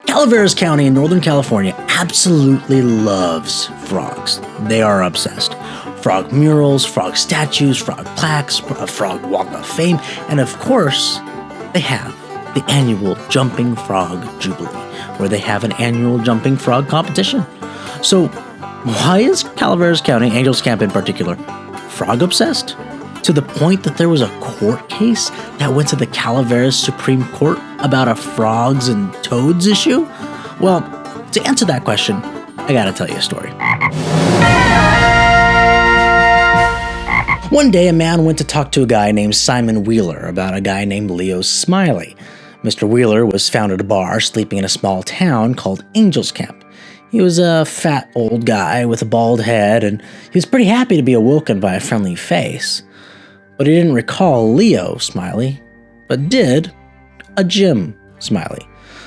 Calaveras County in Northern California absolutely loves frogs. They are obsessed. Frog murals, frog statues, frog plaques, a frog walk of fame, and of course, they have the annual Jumping Frog Jubilee, where they have an annual jumping frog competition. So, why is Calaveras County, Angels Camp in particular, frog obsessed? To the point that there was a court case that went to the Calaveras Supreme Court about a frogs and toads issue? Well, to answer that question, I gotta tell you a story. One day, a man went to talk to a guy named Simon Wheeler about a guy named Leo Smiley. Mr. Wheeler was found at a bar sleeping in a small town called Angels Camp. He was a fat old guy with a bald head, and he was pretty happy to be awoken by a friendly face. But he didn't recall Leo Smiley, but did a Jim Smiley.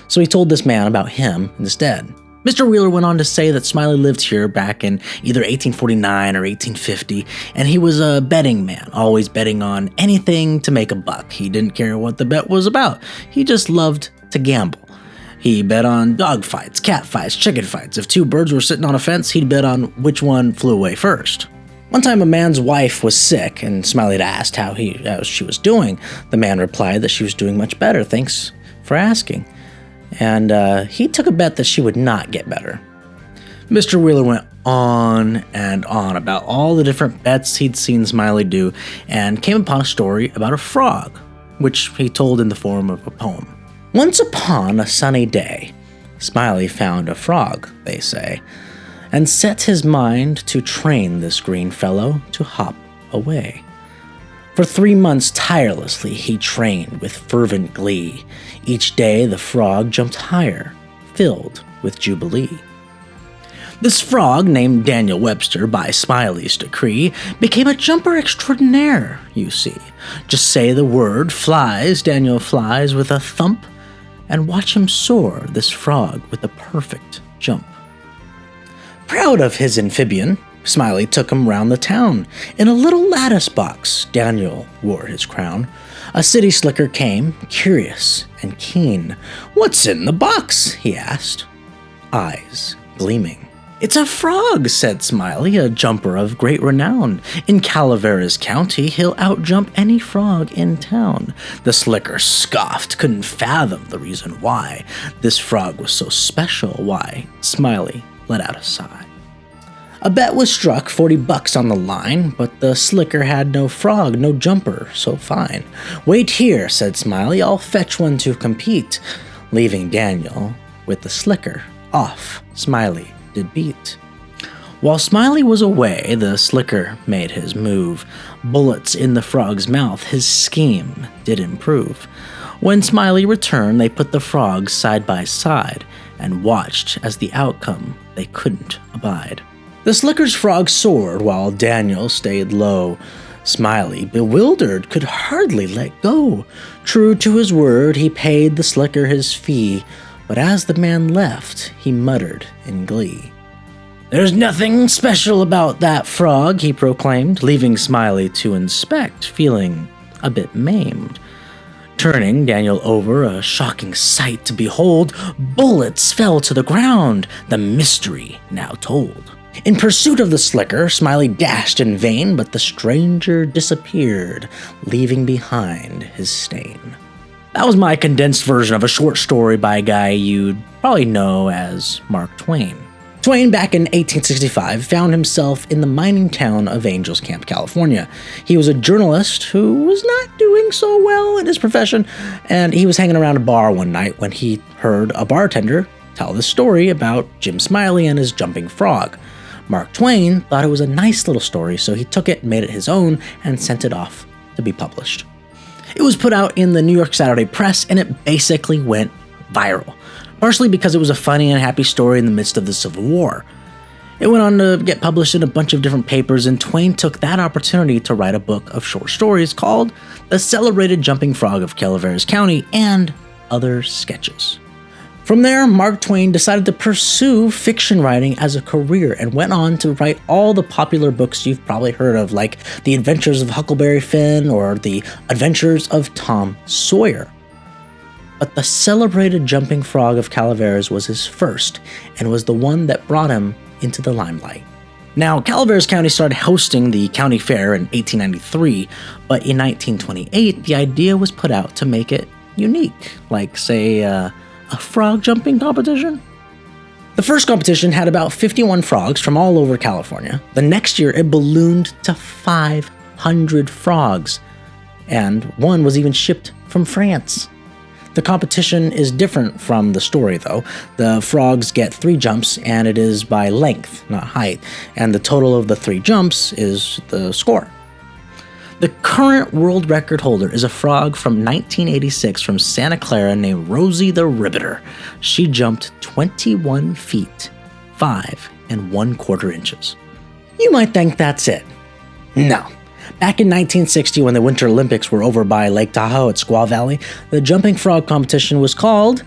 So he told this man about him instead. Mr. Wheeler went on to say that Smiley lived here back in either 1849 or 1850, and he was a betting man, always betting on anything to make a buck. He didn't care what the bet was about. He just loved to gamble. He bet on dog fights, cat fights, chicken fights. If two birds were sitting on a fence, he'd bet on which one flew away first. One time a man's wife was sick, and Smiley had asked how she was doing. The man replied that she was doing much better, thanks for asking. And he took a bet that she would not get better. Mr. Wheeler went on and on about all the different bets he'd seen Smiley do, and came upon a story about a frog, which he told in the form of a poem. Once upon a sunny day, Smiley found a frog, they say, and set his mind to train this green fellow to hop away. For 3 months tirelessly he trained with fervent glee. Each day the frog jumped higher, filled with jubilee. This frog, named Daniel Webster by Smiley's decree, became a jumper extraordinaire, you see. Just say the word flies, Daniel flies with a thump, and watch him soar, this frog, with a perfect jump. Proud of his amphibian, Smiley took him round the town. In a little lattice box, Daniel wore his crown. A city slicker came, curious and keen. "What's in the box?" he asked, eyes gleaming. "It's a frog," said Smiley, "a jumper of great renown. In Calaveras County, he'll outjump any frog in town." The slicker scoffed, couldn't fathom the reason why this frog was so special. Why? Smiley let out a sigh. A bet was struck, $40 on the line, but the slicker had no frog, no jumper, so fine. "Wait here," said Smiley, "I'll fetch one to compete." Leaving Daniel with the slicker, off Smiley did beat. While Smiley was away, the slicker made his move. Bullets in the frog's mouth, his scheme did improve. When Smiley returned, they put the frogs side by side and watched as the outcome they couldn't abide. The slicker's frog soared while Daniel stayed low. Smiley, bewildered, could hardly let go. True to his word, he paid the slicker his fee, but as the man left, he muttered in glee. "There's nothing special about that frog," he proclaimed, leaving Smiley to inspect, feeling a bit maimed. Turning Daniel over, a shocking sight to behold, bullets fell to the ground, the mystery now told. In pursuit of the slicker, Smiley dashed in vain, but the stranger disappeared, leaving behind his stain. That was my condensed version of a short story by a guy you'd probably know as Mark Twain. Twain, back in 1865, found himself in the mining town of Angels Camp, California. He was a journalist who was not doing so well in his profession, and he was hanging around a bar one night when he heard a bartender tell the story about Jim Smiley and his jumping frog. Mark Twain thought it was a nice little story, so he took it, made it his own, and sent it off to be published. It was put out in the New York Saturday Press, and it basically went viral, partially because it was a funny and happy story in the midst of the Civil War. It went on to get published in a bunch of different papers, and Twain took that opportunity to write a book of short stories called The Celebrated Jumping Frog of Calaveras County and Other Sketches. From there, Mark Twain decided to pursue fiction writing as a career and went on to write all the popular books you've probably heard of, like The Adventures of Huckleberry Finn or The Adventures of Tom Sawyer. But the celebrated jumping frog of Calaveras was his first, and was the one that brought him into the limelight. Now, Calaveras County started hosting the county fair in 1893, but in 1928, the idea was put out to make it unique, like, say, a frog jumping competition. The first competition had about 51 frogs from all over California. The next year, it ballooned to 500 frogs, and one was even shipped from France. The competition is different from the story, though. The frogs get 3 jumps, and it is by length, not height, and the total of the 3 jumps is the score. The current world record holder is a frog from 1986 from Santa Clara named Rosie the Riveter. She jumped 21 feet, 5 1/4 inches. You might think that's it. No. Back in 1960, when the Winter Olympics were over by Lake Tahoe at Squaw Valley, the jumping frog competition was called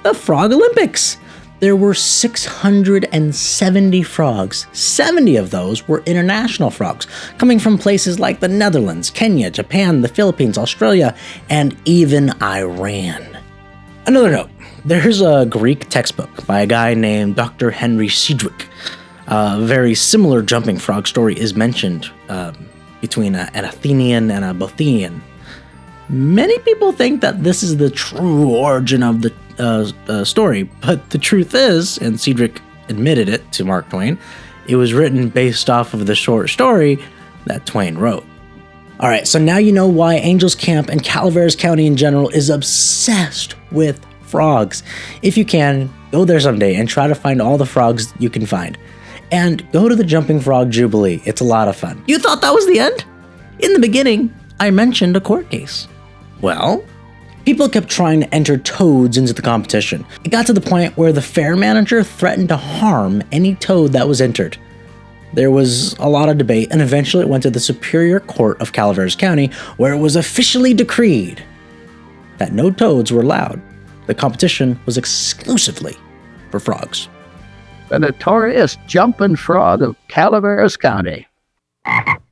the Frog Olympics. There were 670 frogs. 70 of those were international frogs, coming from places like the Netherlands, Kenya, Japan, the Philippines, Australia, and even Iran. Another note, there's a Greek textbook by a guy named Dr. Henry Sidgwick. A very similar jumping frog story is mentioned between an Athenian and a Boeotian. Many people think that this is the true origin of the story, but the truth is, and Cedric admitted it to Mark Twain, it was written based off of the short story that Twain wrote. Alright, so now you know why Angels Camp and Calaveras County in general is obsessed with frogs. If you can, go there someday and try to find all the frogs you can find. And go to the Jumping Frog Jubilee. It's a lot of fun. You thought that was the end? In the beginning, I mentioned a court case. Well, people kept trying to enter toads into the competition. It got to the point where the fair manager threatened to harm any toad that was entered. There was a lot of debate, and eventually it went to the Superior Court of Calaveras County, where it was officially decreed that no toads were allowed. The competition was exclusively for frogs. The notorious jumping frog of Calaveras County.